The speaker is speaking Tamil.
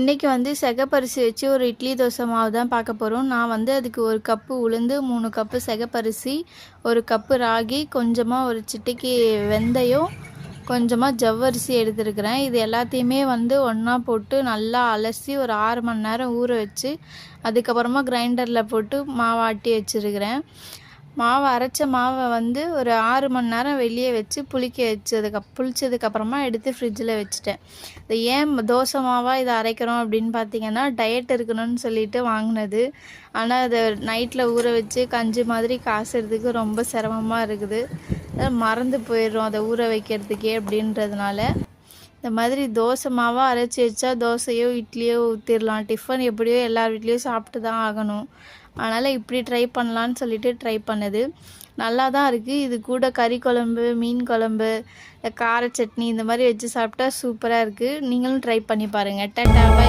இன்றைக்கி வந்து செகப்பரிசி வச்சு ஒரு இட்லி தோசை மாவு தான் பார்க்க போகிறோம். நான் வந்து அதுக்கு 1 கப்பு உளுந்து, 3 கப்பு செகப்பரிசி, 1 கப்பு ராகி, கொஞ்சமாக ஒரு சிட்டிக்கு வெந்தயம், கொஞ்சமாக ஜவ்வரிசி எடுத்துருக்கிறேன். இது எல்லாத்தையுமே வந்து ஒன்றா போட்டு நல்லா அலசி ஒரு 6 மணி நேரம் ஊற வச்சு அதுக்கப்புறமா கிரைண்டரில் போட்டு மாவு ஆட்டி வச்சுருக்கிறேன். மாவை அரைச்ச மாவை வந்து ஒரு 6 மணி நேரம் வெளியே வச்சு புளிச்சதுக்கப்புறமா எடுத்து ஃப்ரிட்ஜில் வச்சுட்டேன். இது ஏன் தோசை மாவாக இதை அரைக்கிறோம் அப்படின்னு பார்த்தீங்கன்னா, டயட் இருக்கணும்னு சொல்லிட்டு வாங்கினது. ஆனால் அதை நைட்டில் ஊற வச்சு கஞ்சி மாதிரி காசுறதுக்கு ரொம்ப சிரமமாக இருக்குது. மறந்து போயிடுறோம் அதை ஊற வைக்கிறதுக்கே அப்படின்றதுனால. இந்த மாதிரி தோசை மாவாக அரைச்சி வச்சா தோசையோ இட்லியோ ஊற்றிடலாம். டிஃபன் எப்படியோ எல்லார் வீட்லேயும் சாப்பிட்டு தான் ஆகணும். அதனால் இப்படி ட்ரை பண்ணலான்னு சொல்லிட்டு ட்ரை பண்ணது. நல்லா தான் இருக்குது. இது கூட கறி குழம்பு, மீன் குழம்பு, கார சட்னி இந்த மாதிரி வச்சு சாப்பிட்டா சூப்பராக இருக்குது. நீங்களும் ட்ரை பண்ணி பாருங்கள். Tata bye.